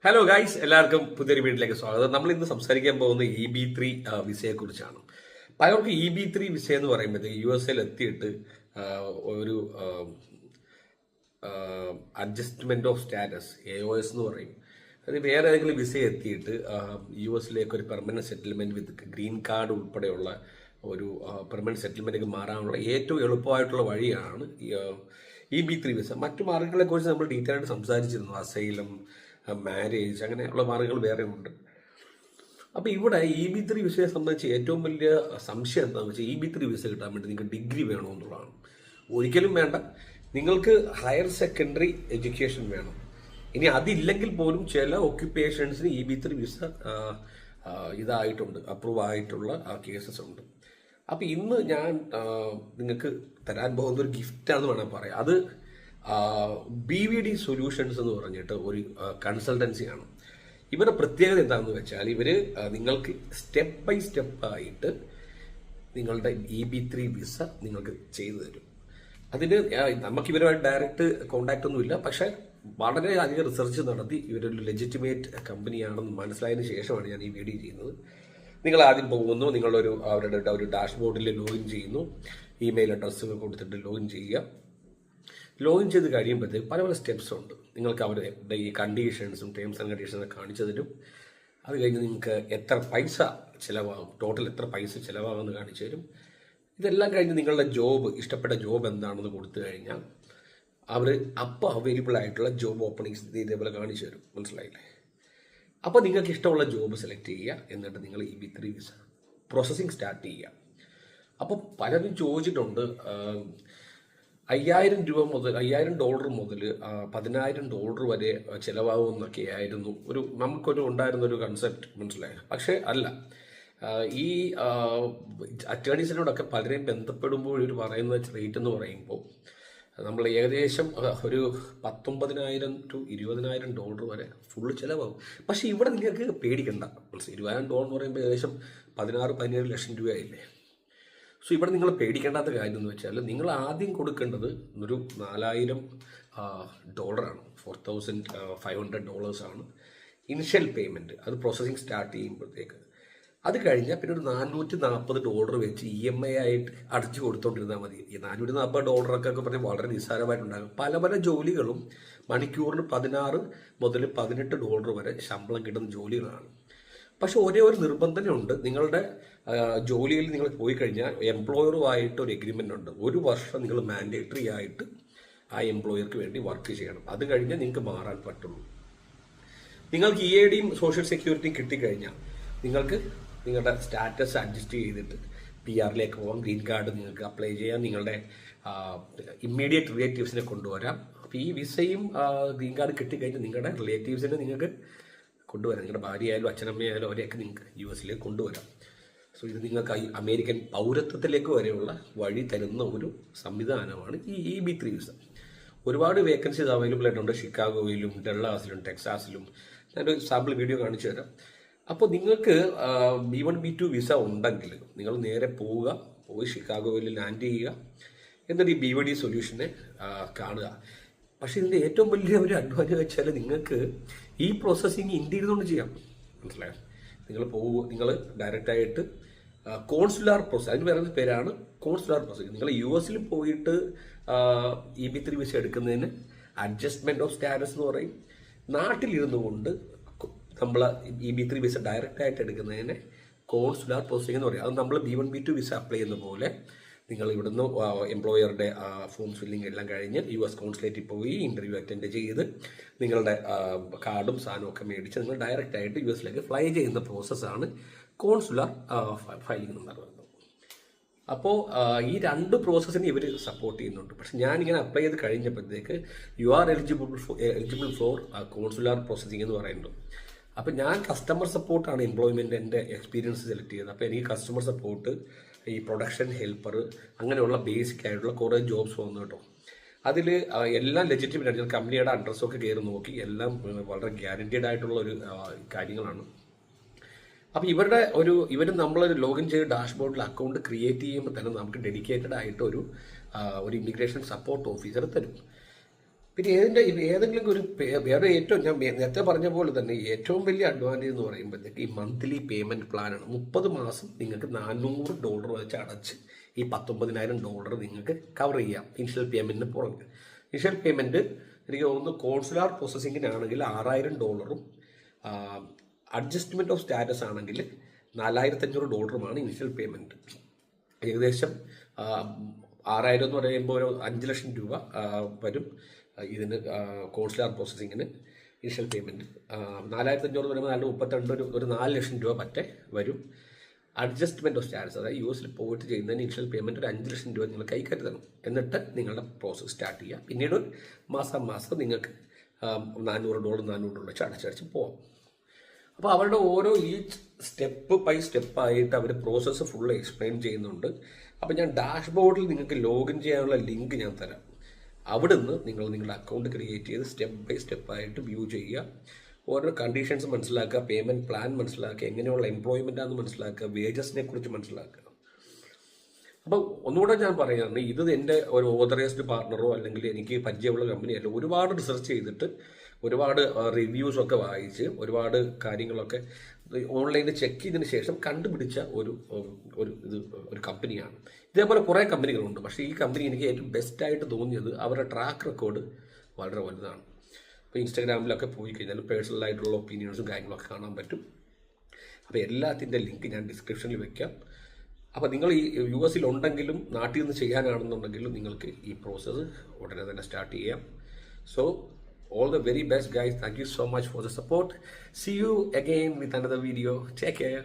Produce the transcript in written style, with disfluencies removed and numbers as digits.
Hello guys, എല്ലാവർക്കും പുതിയൊരു വീട്ടിലേക്ക് സ്വാഗതം. നമ്മൾ ഇന്ന് സംസാരിക്കാൻ പോകുന്ന EB3 വിസയെ കുറിച്ചാണ്. പലർക്കും EB3 വിസ എന്ന് പറയുമ്പോൾ USA എത്തിയിട്ട് ഒരു അഡ്ജസ്റ്റ്മെന്റ് ഓഫ് സ്റ്റാറ്റസ് AOS എന്ന് പറയും. അത് വേറെ ഏതെങ്കിലും വിസ എത്തിയിട്ട് US ഒരു പെർമനന്റ് സെറ്റിൽമെന്റ് വിത്ത് ഗ്രീൻ കാർഡ് ഉൾപ്പെടെയുള്ള ഒരു പെർമനന്റ് സെറ്റിൽമെന്റിലേക്ക് മാറാനുള്ള ഏറ്റവും എളുപ്പമായിട്ടുള്ള വഴിയാണ് EB3 വിസ. മറ്റു മാർഗങ്ങളെ കുറിച്ച് നമ്മൾ ഡീറ്റെയിൽ ആയിട്ട് സംസാരിച്ചിരുന്നു. അസൈലം, മാരേജ്, അങ്ങനെയുള്ള മാർഗങ്ങൾ വേറെ ഉണ്ട്. അപ്പോൾ ഇവിടെ EB3 വിസയെ സംബന്ധിച്ച് ഏറ്റവും വലിയ സംശയം എന്താണെന്ന് വെച്ചാൽ EB3 വിസ കിട്ടാൻ വേണ്ടി നിങ്ങൾക്ക് ഡിഗ്രി വേണോ എന്നുള്ളതാണ്. ഒരിക്കലും വേണ്ട. നിങ്ങൾക്ക് ഹയർ സെക്കൻഡറി എഡ്യൂക്കേഷൻ വേണം. ഇനി അതില്ലെങ്കിൽ പോലും ചില ഓക്യുപ്പേഷൻസിന് EB3 വിസ ഇതായിട്ടുണ്ട്, അപ്രൂവ് ആയിട്ടുള്ള കേസസ് ഉണ്ട്. അപ്പോൾ ഇന്ന് ഞാൻ നിങ്ങൾക്ക് തരാൻ പോകുന്ന ഒരു ഗിഫ്റ്റാണെന്ന് വേണമെങ്കിൽ പറയാം. അത് BVD സൊല്യൂഷൻസ് എന്ന് പറഞ്ഞിട്ട് ഒരു കൺസൾട്ടൻസിയാണ്. ഇവരുടെ പ്രത്യേകത എന്താണെന്ന് വെച്ചാൽ നിങ്ങൾക്ക് സ്റ്റെപ്പ് ബൈ സ്റ്റെപ്പ് ആയിട്ട് നിങ്ങളുടെ EB3 വിസ നിങ്ങൾക്ക് ചെയ്തു തരും. അതിന് നമുക്ക് ഇവരുമായിട്ട് ഡയറക്റ്റ് കോണ്ടാക്ട് ഒന്നുമില്ല. പക്ഷെ വളരെ അധികം റിസർച്ച് നടത്തി ഇവരൊരു ലെജിറ്റിമേറ്റ് കമ്പനിയാണെന്ന് മനസ്സിലായതിനു ശേഷമാണ് ഞാൻ ഈ വീഡിയോ ചെയ്യുന്നത്. നിങ്ങൾ ആദ്യം പോകുന്നു, അവരുടെ ഒരു ഡാഷ്ബോർഡിൽ ലോഗിൻ ചെയ്യുന്നു, ഇമെയിൽ അഡ്രസ്സുകൾ കൊടുത്തിട്ട് ലോഗിൻ ചെയ്യുക. ലോഗിൻ ചെയ്ത് കഴിയുമ്പോഴത്തേക്ക് പല പല സ്റ്റെപ്സ് ഉണ്ട്. നിങ്ങൾക്ക് അവരുടെ ഈ കണ്ടീഷൻസും ടേംസ് ആൻഡ് കണ്ടീഷൻസും കാണിച്ചു തരും. അത് കഴിഞ്ഞ് നിങ്ങൾക്ക് എത്ര പൈസ ചിലവാകും, ടോട്ടൽ എത്ര പൈസ ചിലവാകുമെന്ന് കാണിച്ചു തരും. ഇതെല്ലാം കഴിഞ്ഞ് നിങ്ങളുടെ ഇഷ്ടപ്പെട്ട ജോബ് എന്താണെന്ന് കൊടുത്തു കഴിഞ്ഞാൽ അവർ അപ്പോൾ അവൈലബിൾ ആയിട്ടുള്ള ജോബ് ഓപ്പണിങ്സ് ഇതേപോലെ കാണിച്ചു തരും. മനസ്സിലായില്ലേ? അപ്പോൾ നിങ്ങൾക്ക് ഇഷ്ടമുള്ള ജോബ് സെലക്ട് ചെയ്യുക. എന്നിട്ട് നിങ്ങൾ EB3 വിസ പ്രോസസ്സിങ് സ്റ്റാർട്ട് ചെയ്യുക. അപ്പോൾ പലരും ചോദിച്ചിട്ടുണ്ട്, $5,000 മുതൽ $10,000 വരെ ചിലവാകുമെന്നൊക്കെ ആയിരുന്നു നമുക്കൊരു ഉണ്ടായിരുന്നൊരു കൺസെപ്റ്റ്. മനസ്സിലായി? പക്ഷേ അല്ല. ഈ അറ്റേർണീസിനോടൊക്കെ പലരെയും ബന്ധപ്പെടുമ്പോൾ ഇവർ പറയുന്ന റേറ്റ് എന്ന് പറയുമ്പോൾ നമ്മൾ ഏകദേശം ഒരു $19,000 to $20,000 വരെ ഫുള്ള് ചിലവാകും. പക്ഷേ ഇവിടെ നിങ്ങൾക്ക് പേടിക്കണ്ട. $20,000 എന്ന് പറയുമ്പോൾ ഏകദേശം 16-17 ലക്ഷം രൂപയായില്ലേ. സോ ഇവിടെ നിങ്ങൾ പേടിക്കേണ്ടാത്ത കാര്യം എന്ന് വെച്ചാൽ നിങ്ങൾ ആദ്യം കൊടുക്കേണ്ടത് ഒരു $4,000 ആണ്. $4,500 ആണ് ഇനിഷ്യൽ പേയ്മെൻറ്റ്. അത് പ്രോസസ്സിങ് സ്റ്റാർട്ട് ചെയ്യുമ്പോഴത്തേക്ക്. അത് കഴിഞ്ഞാൽ പിന്നെ ഒരു $440 വെച്ച് EMI ആയിട്ട് അടച്ചു കൊടുത്തോണ്ടിരുന്നാൽ മതി. ഈ $440 ഒക്കെ പറഞ്ഞാൽ വളരെ നിസ്സാരമായിട്ടുണ്ടാകും. പല പല ജോലികളും മണിക്കൂറിന് $16 മുതൽ $18 വരെ ശമ്പളം കിട്ടുന്ന ജോലികളാണ്. പക്ഷെ ഒരേ ഒരു നിബന്ധനയുണ്ട്. നിങ്ങളുടെ ജോലിയിൽ നിങ്ങൾ പോയി കഴിഞ്ഞാൽ എംപ്ലോയറുമായിട്ട് ഒരു എഗ്രിമെൻ്റ് ഉണ്ട്. 1 വർഷം നിങ്ങൾ മാൻഡേറ്ററി ആയിട്ട് ആ എംപ്ലോയർക്ക് വേണ്ടി വർക്ക് ചെയ്യണം. അത് കഴിഞ്ഞാൽ നിങ്ങൾക്ക് മാറാൻ പറ്റുള്ളൂ. നിങ്ങൾക്ക് EADയും സോഷ്യൽ സെക്യൂരിറ്റിയും കിട്ടിക്കഴിഞ്ഞാൽ നിങ്ങൾക്ക് നിങ്ങളുടെ സ്റ്റാറ്റസ് അഡ്ജസ്റ്റ് ചെയ്തിട്ട് PR പോകാം. ഗ്രീൻ കാർഡ് നിങ്ങൾക്ക് അപ്ലൈ ചെയ്യാം. നിങ്ങളുടെ ഇമ്മീഡിയറ്റ് റിലേറ്റീവ്സിനെ കൊണ്ടുവരാം. അപ്പോൾ ഈ വിസയും ഗ്രീൻ കാർഡ് കിട്ടിക്കഴിഞ്ഞാൽ നിങ്ങളുടെ റിലേറ്റീവ്സിനെ നിങ്ങൾക്ക് കൊണ്ടുവരാം. നിങ്ങളുടെ ഭാര്യയായാലും അച്ഛനമ്മയായാലും അവരെയൊക്കെ നിങ്ങൾക്ക് US കൊണ്ടുവരാം. സോ ഇത് നിങ്ങൾക്ക് അമേരിക്കൻ പൗരത്വത്തിലേക്ക് വരെയുള്ള വഴി തരുന്ന ഒരു സംവിധാനമാണ് ഈ EB3 വിസ. ഒരുപാട് വേക്കൻസീസ് അവൈലബിൾ ആയിട്ടുണ്ട്. ഷിക്കാഗോയിലും ഡള്ളാസിലും ടെക്സാസിലും. ഞാനൊരു സാമ്പിൾ വീഡിയോ കാണിച്ചു തരാം. അപ്പോൾ നിങ്ങൾക്ക് B1 B2 വിസ ഉണ്ടെങ്കിൽ നിങ്ങൾ നേരെ പോയി ഷിക്കാഗോയിൽ ലാൻഡ് ചെയ്യുക. എന്നിട്ട് ഈ BVD സൊല്യൂഷനെ കാണുക. പക്ഷെ ഇതിൻ്റെ ഏറ്റവും വലിയ ഒരു അഡ്വാൻറ്റേജ് വെച്ചാൽ നിങ്ങൾക്ക് ഈ പ്രോസസ്സിങ് ഇന്ത്യയിൽ നിന്നുകൊണ്ട് ചെയ്യാം. മനസ്സിലായോ? നിങ്ങൾ ഡയറക്റ്റായിട്ട് കോൺസുലാർ പ്രോസസ്, അതിന് പറയുന്ന പേരാണ് കോൺസുലാർ പ്രോസസ്. നിങ്ങൾ US പോയിട്ട് EB3 വിസ എടുക്കുന്നതിന് അഡ്ജസ്റ്റ്മെന്റ് ഓഫ് സ്റ്റാറ്റസ് എന്ന് പറയും. നാട്ടിലിരുന്നു കൊണ്ട് നമ്മൾ EB3 വിസ ഡയറക്റ്റായിട്ട് എടുക്കുന്നതിന് കോൺസുലാർ പ്രോസസ്സിംഗ് എന്ന് പറയും. അത് നമ്മൾ B1 B2 വിസ അപ്ലൈ ചെയ്യുന്ന പോലെ നിങ്ങൾ ഇവിടുന്ന് എംപ്ലോയറുടെ ഫോം ഫില്ലിംഗ് എല്ലാം കഴിഞ്ഞ് US കോൺസുലേറ്റിൽ പോയി ഇൻ്റർവ്യൂ അറ്റൻഡ് ചെയ്ത് നിങ്ങളുടെ കാർഡും സാധനവും ഒക്കെ മേടിച്ച് നിങ്ങൾ ഡയറക്റ്റായിട്ട് US ഫ്ലൈ ചെയ്യുന്ന പ്രോസസ്സാണ് കോൺസുലാർ ഫയലിംഗ് എന്ന് പറയുന്നത്. അപ്പോൾ ഈ 2 പ്രോസസ്സിനെ ഇവർ സപ്പോർട്ട് ചെയ്യുന്നുണ്ട്. പക്ഷെ ഞാനിങ്ങനെ അപ്ലൈ ചെയ്ത് കഴിഞ്ഞപ്പോഴത്തേക്ക് you are eligible for consular processing എന്ന് പറയുന്നുണ്ട്. അപ്പോൾ ഞാൻ കസ്റ്റമർ സപ്പോർട്ടാണ് എംപ്ലോയ്മെൻറ്റ് എൻ്റെ എക്സ്പീരിയൻസ് സെലക്ട് ചെയ്തത്. അപ്പോൾ എനിക്ക് കസ്റ്റമർ സപ്പോർട്ട്, ഈ പ്രൊഡക്ഷൻ ഹെൽപ്പർ, അങ്ങനെയുള്ള ബേസിക് ആയിട്ടുള്ള കുറേ ജോബ്സ് വന്നു കേട്ടോ. അതിൽ എല്ലാം ലെജിറ്റിമേറ്റ് ആയിട്ട് കമ്പനിയുടെ അഡ്രസ്സൊക്കെ കയറി നോക്കി എല്ലാം വളരെ ഗ്യാരണ്ടീഡ് ആയിട്ടുള്ള ഒരു കാര്യങ്ങളാണ്. അപ്പോൾ ഇവർ നമ്മളൊരു ലോഗിൻ ചെയ്ത് ഡാഷ്ബോർഡിൽ അക്കൗണ്ട് ക്രിയേറ്റ് ചെയ്യുമ്പോൾ തന്നെ നമുക്ക് ഡെഡിക്കേറ്റഡ് ആയിട്ട് ഒരു ഇമിഗ്രേഷൻ സപ്പോർട്ട് ഓഫീസർ തരും. പിന്നെ ഏതെങ്കിലും ഒരു വേറെ ഏറ്റവും ഞാൻ നേരത്തെ പറഞ്ഞ പോലെ തന്നെ ഏറ്റവും വലിയ അഡ്വാൻറ്റേജ് എന്ന് പറയുമ്പോഴത്തേക്ക് ഈ മന്ത്ലി പേയ്മെൻറ്റ് പ്ലാനാണ്. 30 മാസം നിങ്ങൾക്ക് $400 വെച്ച് അടച്ച് ഈ $19,000 നിങ്ങൾക്ക് കവർ ചെയ്യാം ഇനിഷ്യൽ പേയ്മെൻറ്റിന് പുറമെ. ഇനിഷ്യൽ പേയ്മെൻറ്റ് എനിക്ക് തോന്നുന്നു കോൺസുലാർ പ്രോസസ്സിങ്ങിനാണെങ്കിൽ $6,000 അഡ്ജസ്റ്റ്മെൻറ്റ് ഓഫ് സ്റ്റാറ്റസ് ആണെങ്കിൽ $4,500 ഇനിഷ്യൽ പേയ്മെൻറ്റ്. ഏകദേശം 6,000 എന്ന് പറയുമ്പോൾ ഒരു 5 ലക്ഷം രൂപ വരും ഇതിന് കോൺസുലാർ പ്രോസസ്സിങ്ങിന് ഇനിഷ്യൽ പേയ്മെൻറ്റ്. 4,500 വരുമ്പോൾ 32 ഒരു 4 ലക്ഷം രൂപ പറ്റേ വരും. അഡ്ജസ്റ്റ്മെൻറ്റ് ഓഫ് സ്റ്റാറ്റസ്, അതായത് US പോയിട്ട് ചെയ്യുന്നതിന് ഇനിഷ്യൽ പേയ്മെൻറ്റ് ഒരു 5 ലക്ഷം രൂപ നിങ്ങൾ കൈക്കരുതണം. എന്നിട്ട് നിങ്ങളുടെ പ്രോസസ്സ് സ്റ്റാർട്ട് ചെയ്യുക. പിന്നീട് മാസം നിങ്ങൾക്ക് $400 വെച്ച് അടച്ചടച്ച് പോവാം. അപ്പോൾ അവരുടെ ഓരോ ഈച്ച് സ്റ്റെപ്പ് ബൈ സ്റ്റെപ്പായിട്ട് അവർ പ്രോസസ്സ് ഫുള്ള് എക്സ്പ്ലെയിൻ ചെയ്യുന്നുണ്ട്. അപ്പോൾ ഞാൻ ഡാഷ്ബോർഡിൽ നിങ്ങൾക്ക് ലോഗിൻ ചെയ്യാനുള്ള ലിങ്ക് ഞാൻ തരാം. അവിടുന്ന് നിങ്ങൾ നിങ്ങളുടെ അക്കൗണ്ട് ക്രിയേറ്റ് ചെയ്ത് സ്റ്റെപ്പ് ബൈ സ്റ്റെപ്പായിട്ട് വ്യൂ ചെയ്യുക. ഓരോ കണ്ടീഷൻസ് മനസ്സിലാക്കുക, പേയ്മെൻറ്റ് പ്ലാൻ മനസ്സിലാക്കുക, എങ്ങനെയുള്ള എംപ്ലോയ്മെൻറ്റാണെന്ന് മനസ്സിലാക്കുക, വേജസിനെ കുറിച്ച് മനസ്സിലാക്കുക. അപ്പോൾ ഒന്നുകൂടെ ഞാൻ പറയുകയാണ്, ഇത് എൻ്റെ ഒരു ഓതറൈസ്ഡ് പാർട്ണറോ അല്ലെങ്കിൽ എനിക്ക് പരിചയമുള്ള കമ്പനിയല്ല. ഒരുപാട് റിസർച്ച് ചെയ്തിട്ട് ഒരുപാട് റിവ്യൂസൊക്കെ വായിച്ച് ഒരുപാട് കാര്യങ്ങളൊക്കെ ഓൺലൈനിൽ ചെക്ക് ചെയ്തതിന് ശേഷം കണ്ടുപിടിച്ച ഒരു കമ്പനിയാണ്. ഇതേപോലെ കുറേ കമ്പനികളുണ്ട്. പക്ഷേ ഈ കമ്പനി എനിക്ക് ഏറ്റവും ബെസ്റ്റായിട്ട് തോന്നിയത് അവരുടെ ട്രാക്ക് റെക്കോർഡ് വളരെ വലുതാണ്. ഇപ്പോൾ ഇൻസ്റ്റാഗ്രാമിലൊക്കെ പോയി കഴിഞ്ഞാൽ പേഴ്സണലായിട്ടുള്ള ഒപ്പീനിയൻസും കാര്യങ്ങളൊക്കെ കാണാൻ പറ്റും. അപ്പോൾ എല്ലാത്തിൻ്റെ ലിങ്ക് ഞാൻ ഡിസ്ക്രിപ്ഷനിൽ വെക്കാം. അപ്പോൾ നിങ്ങൾ ഈ US ഉണ്ടെങ്കിലും നാട്ടിൽ നിന്ന് ചെയ്യാനാണെന്നുണ്ടെങ്കിലും നിങ്ങൾക്ക് ഈ പ്രോസസ്സ് ഉടനെ തന്നെ സ്റ്റാർട്ട് ചെയ്യാം. So all the very best guys. Thank you so much for the support. See you again with another video. Take care.